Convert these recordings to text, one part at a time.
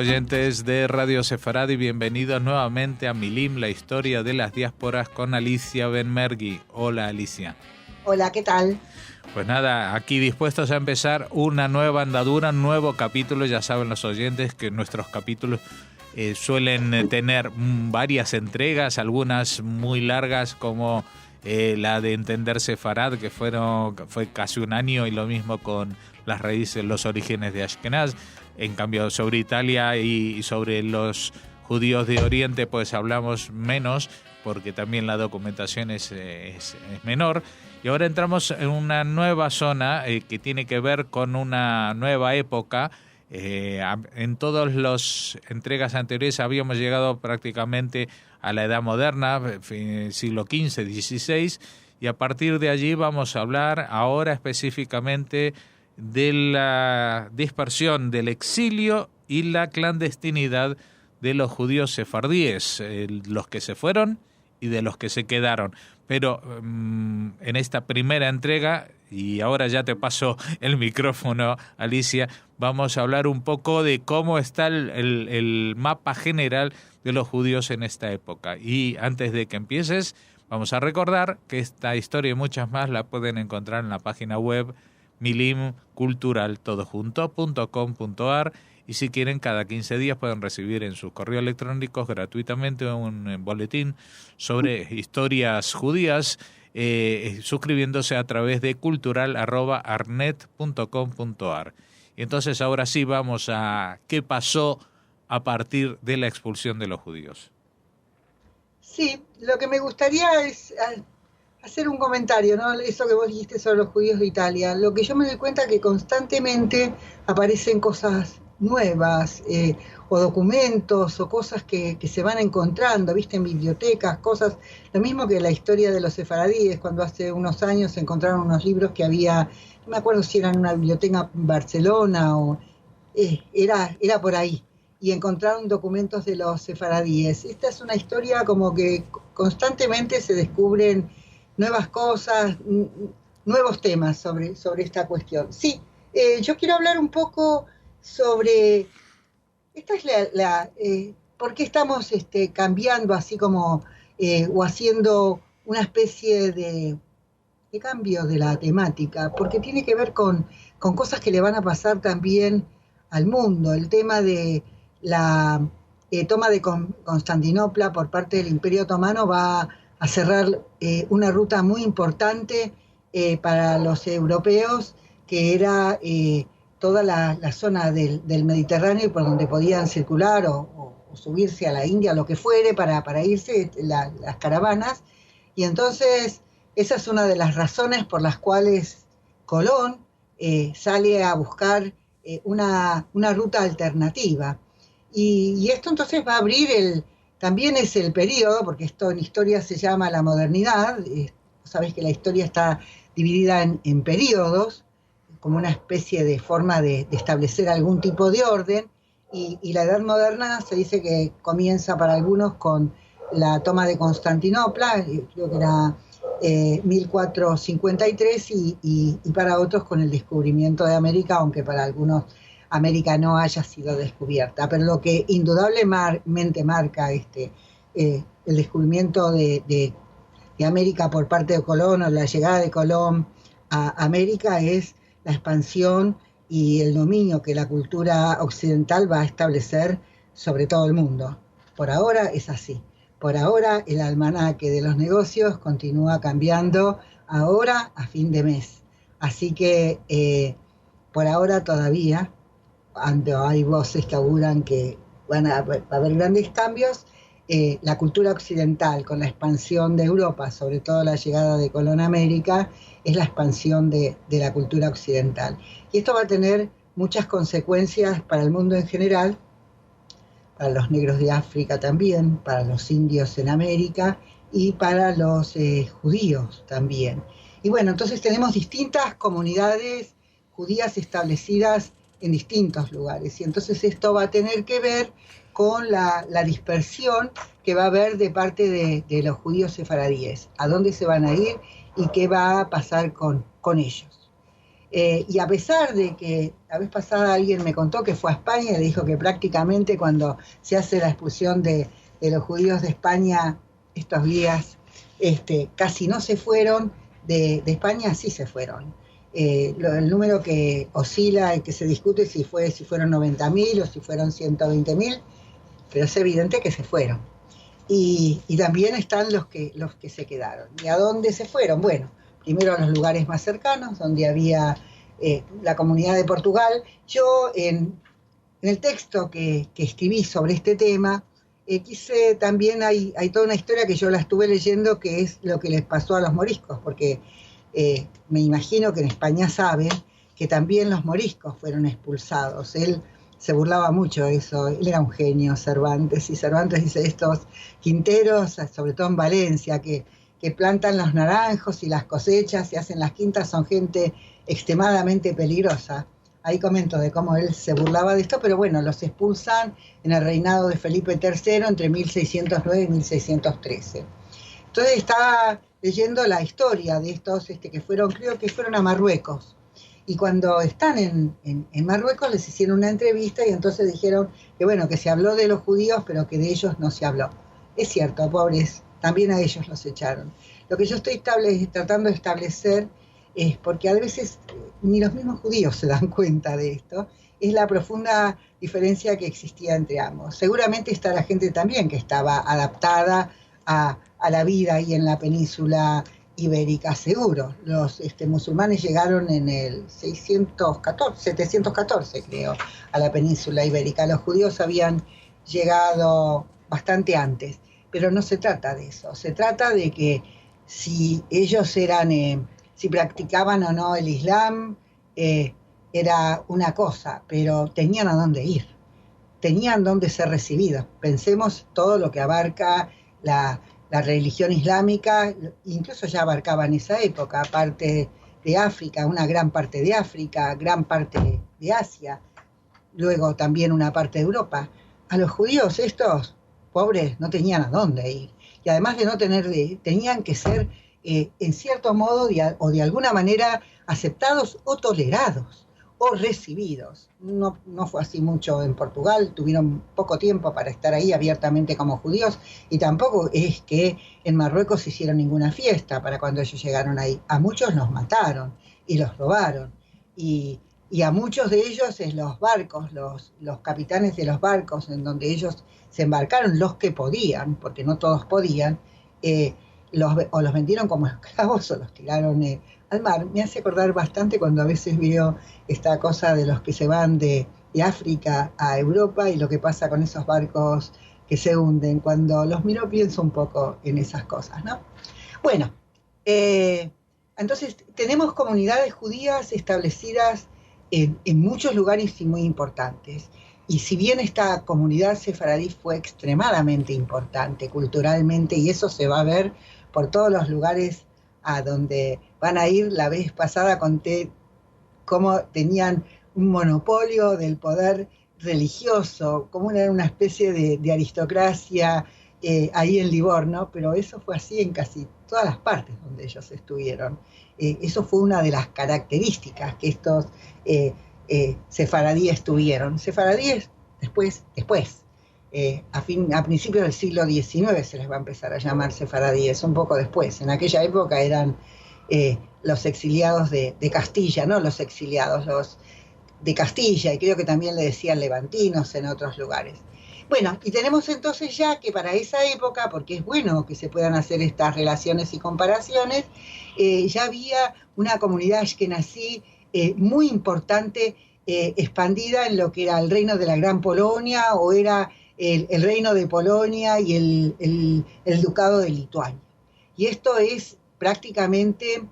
oyentes de Radio Sefarad y bienvenidos nuevamente a Milim, la historia de las diásporas con Alicia Benmergui. Hola Alicia. Hola, ¿qué tal? Pues nada, aquí dispuestos a empezar una nueva andadura, un nuevo capítulo. Ya saben los oyentes que nuestros capítulos suelen tener varias entregas, algunas muy largas como la de Entender Sefarad, que fue casi un año, y lo mismo con las raíces, los orígenes de Ashkenaz. En cambio, sobre Italia y sobre los judíos de Oriente, pues hablamos menos, porque también la documentación es menor. Y ahora entramos en una nueva zona que tiene que ver con una nueva época. En todas las entregas anteriores habíamos llegado prácticamente a la Edad Moderna, siglo XV, XVI, y a partir de allí vamos a hablar ahora específicamente de la dispersión, del exilio y la clandestinidad de los judíos sefardíes, los que se fueron y de los que se quedaron. Pero en esta primera entrega, y ahora ya te paso el micrófono, Alicia, vamos a hablar un poco de cómo está el mapa general de los judíos en esta época. Y antes de que empieces, vamos a recordar que esta historia y muchas más la pueden encontrar en la página web milimculturaltodojunto.com.ar, y si quieren, cada 15 días pueden recibir en sus correos electrónicos gratuitamente un boletín sobre historias judías, suscribiéndose a través de cultural@arnet.com.ar. Y entonces ahora sí vamos a qué pasó a partir de la expulsión de los judíos. Sí, lo que me gustaría es hacer un comentario, ¿no? Eso que vos dijiste sobre los judíos de Italia. Lo que yo me doy cuenta es que constantemente aparecen cosas nuevas, o documentos, o cosas que se van encontrando, ¿viste? En bibliotecas, cosas, lo mismo que la historia de los sefaradíes, cuando hace unos años se encontraron unos libros que había, no me acuerdo si eran en una biblioteca en Barcelona, o era por ahí, y encontraron documentos de los sefaradíes. Esta es una historia como que constantemente se descubren nuevas cosas, nuevos temas sobre esta cuestión. Sí, yo quiero hablar un poco sobre, esta es por qué estamos cambiando así como, o haciendo una especie de cambio de la temática, porque tiene que ver con cosas que le van a pasar también al mundo. El tema de la toma de Constantinopla por parte del Imperio Otomano va a cerrar una ruta muy importante para los europeos, que era toda la zona del Mediterráneo, por donde podían circular o subirse a la India, lo que fuere, para irse las caravanas. Y entonces esa es una de las razones por las cuales Colón sale a buscar una ruta alternativa. Y esto entonces va a abrir también es el periodo, porque esto en historia se llama la modernidad. Sabés que la historia está dividida en periodos, como una especie de forma de establecer algún tipo de orden, y la Edad Moderna se dice que comienza para algunos con la toma de Constantinopla, creo que era 1453, y para otros con el descubrimiento de América, aunque para algunos América no haya sido descubierta. Pero lo que indudablemente marca el descubrimiento de América por parte de Colón, o la llegada de Colón a América, es la expansión y el dominio que la cultura occidental va a establecer sobre todo el mundo. Por ahora es así. Por ahora el almanaque de los negocios continúa cambiando ahora a fin de mes. Así que por ahora todavía, aunque hay voces que auguran que va a haber grandes cambios, la cultura occidental, con la expansión de Europa, sobre todo la llegada de Colón a América, es la expansión de la cultura occidental. Y esto va a tener muchas consecuencias para el mundo en general, para los negros de África también, para los indios en América y para los judíos también. Y bueno, entonces tenemos distintas comunidades judías establecidas en distintos lugares, y entonces esto va a tener que ver con la dispersión que va a haber de parte de los judíos sefaradíes, a dónde se van a ir y qué va a pasar con ellos. Y a pesar de que la vez pasada alguien me contó que fue a España y le dijo que prácticamente cuando se hace la expulsión de los judíos de España estos días, casi no se fueron, de España sí se fueron. El número que oscila y que se discute si fueron 90.000 o si fueron 120.000, pero es evidente que se fueron. Y también están los que se quedaron. ¿Y a dónde se fueron? Bueno, primero a los lugares más cercanos, donde había la comunidad de Portugal. Yo, en el texto que escribí sobre este tema, quise también, hay toda una historia que yo la estuve leyendo, que es lo que les pasó a los moriscos, porque me imagino que en España saben que también los moriscos fueron expulsados. Él se burlaba mucho de eso, él era un genio, Cervantes, y Cervantes dice estos quinteros, sobre todo en Valencia, que plantan los naranjos y las cosechas y hacen las quintas, son gente extremadamente peligrosa. Ahí comento de cómo él se burlaba de esto, pero bueno, los expulsan en el reinado de Felipe III entre 1609 y 1613. Entonces estaba leyendo la historia de estos que fueron, creo que fueron a Marruecos. Y cuando están en Marruecos les hicieron una entrevista y entonces dijeron que bueno, que se habló de los judíos, pero que de ellos no se habló. Es cierto, pobres, también a ellos los echaron. Lo que yo estoy tratando de establecer es, porque a veces ni los mismos judíos se dan cuenta de esto, es la profunda diferencia que existía entre ambos. Seguramente está la gente también que estaba adaptada a la vida ahí en la península ibérica, seguro. Los musulmanes llegaron en el 714 creo, a la península ibérica. Los judíos habían llegado bastante antes, pero no se trata de eso. Se trata de que si ellos si practicaban o no el Islam, era una cosa, pero tenían a dónde ir, tenían dónde ser recibidos. Pensemos todo lo que abarca la religión islámica, incluso ya abarcaba en esa época parte de África, una gran parte de África, gran parte de Asia, luego también una parte de Europa. A los judíos estos pobres no tenían a dónde ir, y además de no tener, tenían que ser en cierto modo o de alguna manera aceptados o tolerados o recibidos. No fue así mucho en Portugal, tuvieron poco tiempo para estar ahí abiertamente como judíos, y tampoco es que en Marruecos hicieron ninguna fiesta para cuando ellos llegaron ahí. A muchos los mataron y los robaron, y a muchos de ellos los barcos, los capitanes de los barcos en donde ellos se embarcaron, los que podían, porque no todos podían, los vendieron como esclavos o los tiraron al mar. Me hace acordar bastante cuando a veces veo esta cosa de los que se van de África a Europa y lo que pasa con esos barcos que se hunden. Cuando los miro pienso un poco en esas cosas, ¿no? Bueno, entonces tenemos comunidades judías establecidas en muchos lugares y muy importantes. Y si bien esta comunidad sefaradí fue extremadamente importante culturalmente, y eso se va a ver por todos los lugares a donde van a ir, la vez pasada conté cómo tenían un monopolio del poder religioso, como era una especie de aristocracia ahí en Livorno, pero eso fue así en casi todas las partes donde ellos estuvieron. Eso fue una de las características que estos sefaradíes tuvieron. Sefaradíes después, a principios del siglo XIX se les va a empezar a llamar sefaradíes, un poco después. En aquella época eran los exiliados de Castilla, no los exiliados, los de Castilla, y creo que también le decían levantinos en otros lugares. Bueno, y tenemos entonces ya que para esa época, porque es bueno que se puedan hacer estas relaciones y comparaciones, ya había una comunidad ashkenazí muy importante, expandida en lo que era el reino de la Gran Polonia, o era el reino de Polonia y el ducado de Lituania. Y esto es prácticamente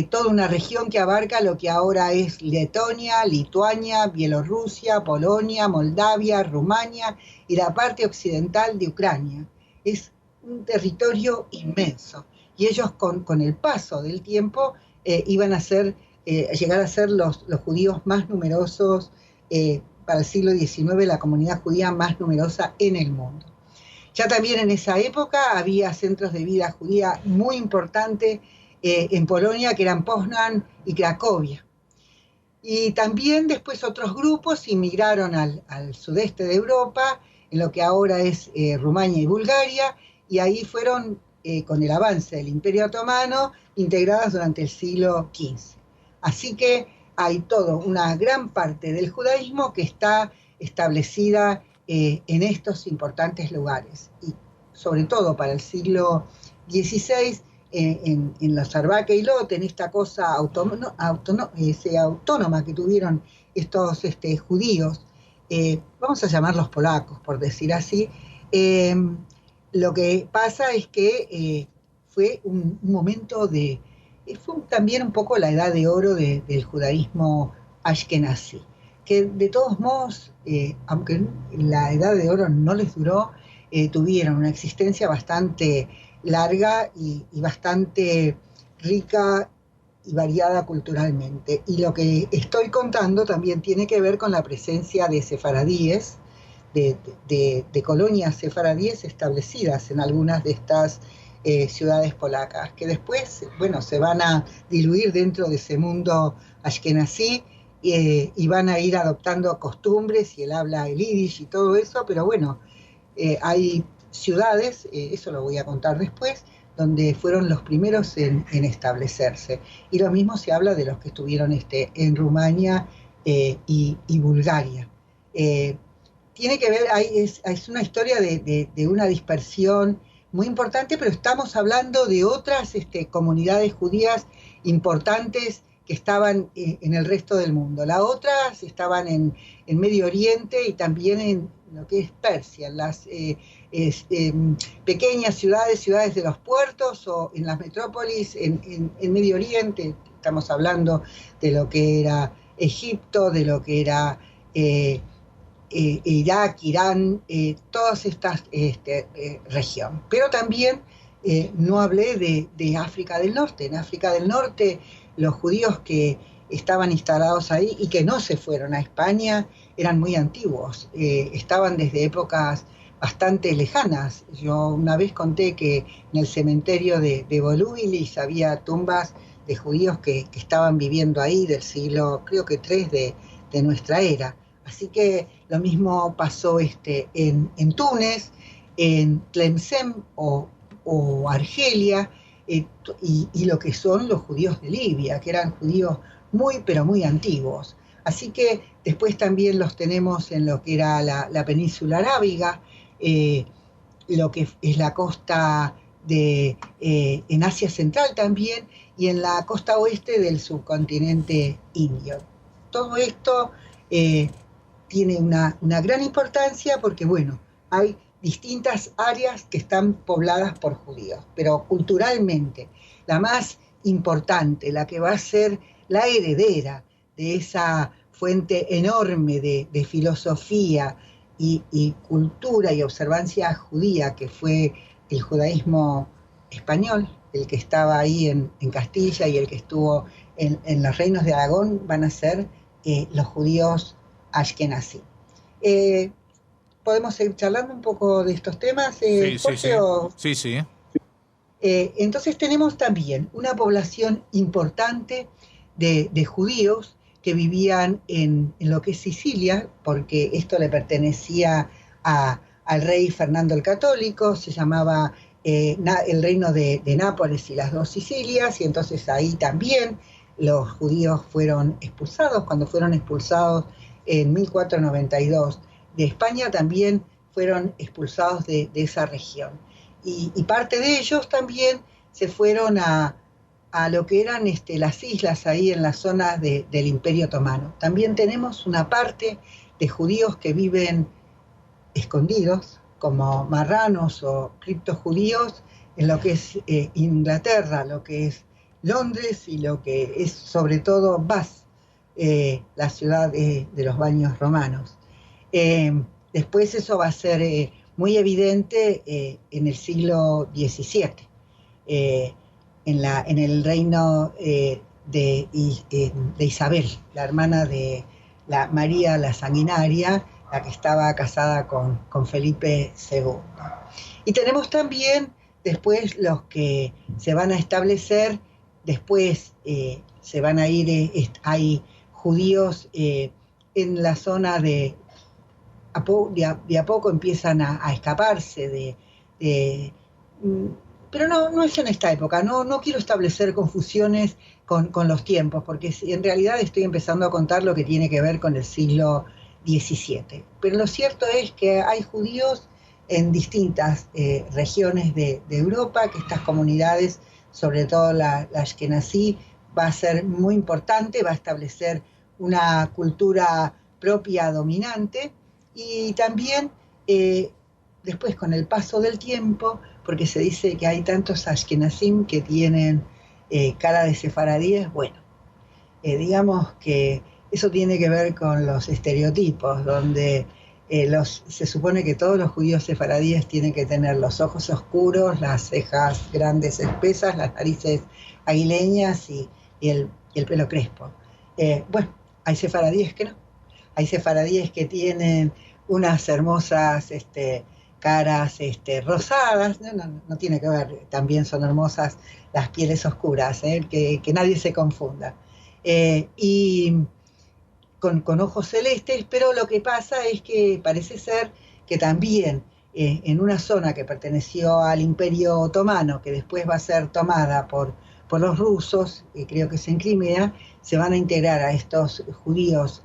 toda una región que abarca lo que ahora es Letonia, Lituania, Bielorrusia, Polonia, Moldavia, Rumania y la parte occidental de Ucrania. Es un territorio inmenso. Y ellos con el paso del tiempo iban a llegar a ser los judíos más numerosos, para el siglo XIX, la comunidad judía más numerosa en el mundo. Ya también en esa época había centros de vida judía muy importantes en Polonia, que eran Poznań y Cracovia. Y también después otros grupos inmigraron al sudeste de Europa, en lo que ahora es Rumania y Bulgaria, y ahí fueron, con el avance del Imperio Otomano, integradas durante el siglo XV. Así que hay toda una gran parte del judaísmo que está establecida en estos importantes lugares. Y sobre todo para el siglo XVI, en los Arbaque y Lot, en esta cosa autónoma que tuvieron estos judíos, vamos a llamarlos polacos, por decir así, lo que pasa es que fue un momento fue también un poco la edad de oro del judaísmo ashkenazí, que de todos modos, aunque la edad de oro no les duró, tuvieron una existencia bastante larga y bastante rica y variada culturalmente. Y lo que estoy contando también tiene que ver con la presencia de sefaradíes, de colonias sefaradíes establecidas en algunas de estas ciudades polacas, que después, bueno, se van a diluir dentro de ese mundo ashkenazí y van a ir adoptando costumbres y el yiddish y todo eso, pero bueno, hay ciudades, eso lo voy a contar después, donde fueron los primeros en establecerse. Y lo mismo se habla de los que estuvieron en Rumania y Bulgaria. Tiene que ver, es una historia de una dispersión muy importante, pero estamos hablando de otras comunidades judías importantes que estaban en el resto del mundo. Las otras estaban en Medio Oriente y también en lo que es Persia, en las pequeñas ciudades de los puertos o en las metrópolis en Medio Oriente. Estamos hablando de lo que era Egipto, de lo que era Irak, Irán, todas estas regiones. Pero también no hablé de África del Norte. En África del Norte, los judíos que estaban instalados ahí y que no se fueron a España eran muy antiguos, estaban desde épocas bastante lejanas. Yo una vez conté que en el cementerio de Volubilis había tumbas de judíos que estaban viviendo ahí del siglo, creo que 3 de nuestra era. Así que lo mismo pasó en Túnez, en Tlemcen o Argelia, y lo que son los judíos de Libia, que eran judíos muy, pero muy antiguos. Así que después también los tenemos en lo que era la península arábiga, lo que es la costa en Asia Central también, y en la costa oeste del subcontinente indio. Todo esto tiene una gran importancia porque, bueno, hay distintas áreas que están pobladas por judíos, pero culturalmente la más importante, la que va a ser la heredera de esa fuente enorme de filosofía y cultura y observancia judía que fue el judaísmo español, el que estaba ahí en Castilla y el que estuvo en los reinos de Aragón, van a ser los judíos ashkenazí. ¿Podemos seguir charlando un poco de estos temas, Jorge? Sí. Entonces tenemos también una población importante de judíos que vivían en lo que es Sicilia, porque esto le pertenecía al rey Fernando el Católico, se llamaba el reino de Nápoles y las dos Sicilias, y entonces ahí también los judíos fueron expulsados. Cuando fueron expulsados en 1492 de España, también fueron expulsados de esa región. Y parte de ellos también se fueron a lo que eran las islas ahí en las zonas del Imperio Otomano. También tenemos una parte de judíos que viven escondidos, como marranos o criptojudíos, en lo que es Inglaterra, lo que es Londres y lo que es sobre todo Bath, la ciudad de los baños romanos. Después eso va a ser muy evidente en el siglo XVII, en el reino de Isabel, la hermana de María la Sanguinaria, la que estaba casada con Felipe II. Y tenemos también después los que se van a establecer, después se van a ir, hay judíos en la zona de a poco empiezan a escaparse pero no es en esta época, no quiero establecer confusiones con los tiempos, porque en realidad estoy empezando a contar lo que tiene que ver con el siglo XVII. Pero lo cierto es que hay judíos en distintas regiones de Europa, que estas comunidades, sobre todo la Ashkenazí, va a ser muy importante, va a establecer una cultura propia dominante, y también después, con el paso del tiempo, porque se dice que hay tantos ashkenazim que tienen cara de sefaradíes, bueno, digamos que eso tiene que ver con los estereotipos, donde se supone que todos los judíos sefaradíes tienen que tener los ojos oscuros, las cejas grandes espesas, las narices aguileñas y el pelo crespo. Bueno, hay sefaradíes que no. Hay sefaradíes que tienen unas hermosas caras rosadas, no tiene que ver, también son hermosas las pieles oscuras, que nadie se confunda. Y con ojos celestes, pero lo que pasa es que parece ser que también en una zona que perteneció al Imperio Otomano, que después va a ser tomada por los rusos, creo que es en Crimea, se van a integrar a estos judíos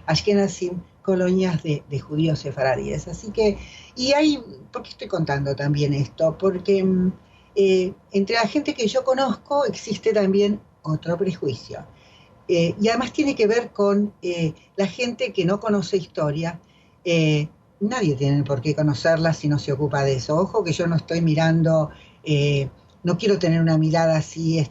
ashkenazim colonias de judíos sefaradíes. Así que, ¿por qué estoy contando también esto? Porque entre la gente que yo conozco existe también otro prejuicio. Y además tiene que ver con la gente que no conoce historia. Nadie tiene por qué conocerla si no se ocupa de eso. Ojo que yo no estoy mirando, no quiero tener una mirada así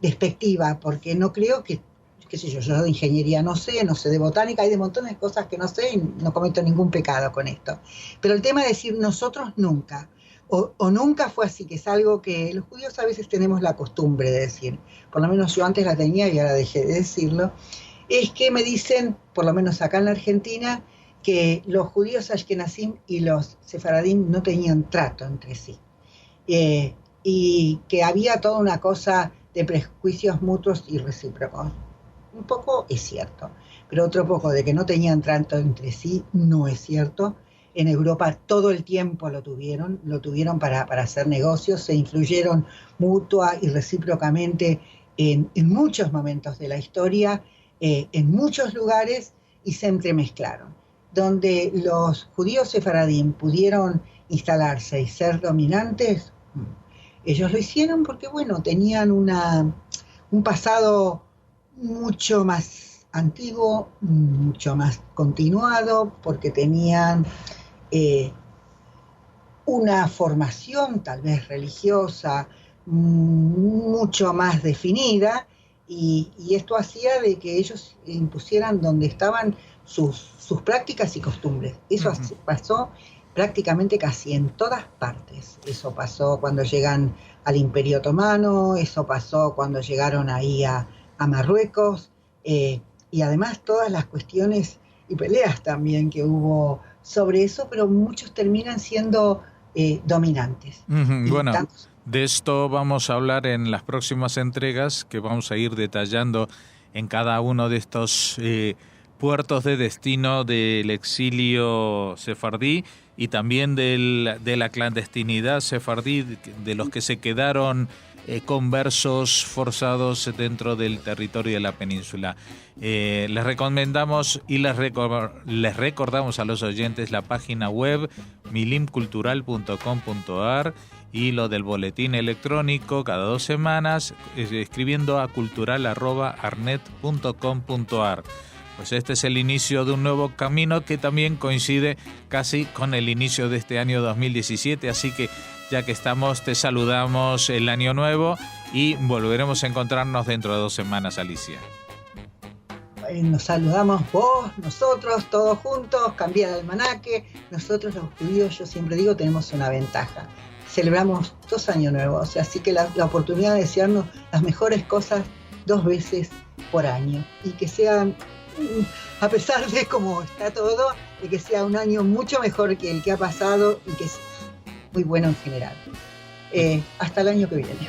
despectiva, porque no creo que, qué sé yo de ingeniería no sé de botánica, hay de montones de cosas que no sé y no cometo ningún pecado con esto. Pero el tema de decir nosotros nunca, o nunca fue así, que es algo que los judíos a veces tenemos la costumbre de decir, por lo menos yo antes la tenía y ahora dejé de decirlo, es que me dicen, por lo menos acá en la Argentina, que los judíos ashkenazim y los sefaradim no tenían trato entre sí. Y que había toda una cosa de prejuicios mutuos y recíprocos. Un poco es cierto, pero otro poco de que no tenían trato entre sí no es cierto. En Europa todo el tiempo lo tuvieron para hacer negocios, se influyeron mutua y recíprocamente en muchos momentos de la historia, en muchos lugares, y se entremezclaron. Donde los judíos sefaradim pudieron instalarse y ser dominantes, ellos lo hicieron porque, bueno, tenían un pasado mucho más antiguo, mucho más continuado, porque tenían una formación tal vez religiosa mucho más definida, y esto hacía de que ellos impusieran donde estaban sus prácticas y costumbres. Eso pasó prácticamente casi en todas partes. Eso pasó cuando llegan al Imperio Otomano, eso pasó cuando llegaron ahí a Marruecos, y además todas las cuestiones y peleas también que hubo sobre eso, pero muchos terminan siendo dominantes. Bueno, de esto vamos a hablar en las próximas entregas, que vamos a ir detallando en cada uno de estos puertos de destino del exilio sefardí y también de la clandestinidad sefardí, de los que se quedaron conversos forzados dentro del territorio de la península. Les recomendamos y les recordamos a los oyentes la página web milimcultural.com.ar y lo del boletín electrónico cada 2 semanas, escribiendo a cultural@arnet.com.ar. Pues este es el inicio de un nuevo camino que también coincide casi con el inicio de este año 2017, así que ya que estamos, te saludamos el año nuevo y volveremos a encontrarnos dentro de 2 semanas, Alicia. Nos saludamos vos, nosotros, todos juntos, cambiar el almanaque. Nosotros los judíos, yo siempre digo, tenemos una ventaja. Celebramos 2 años nuevos, así que la oportunidad de desearnos las mejores cosas 2 veces por año, y que sean, a pesar de cómo está todo, de que sea un año mucho mejor que el que ha pasado y que es muy bueno en general. Hasta el año que viene.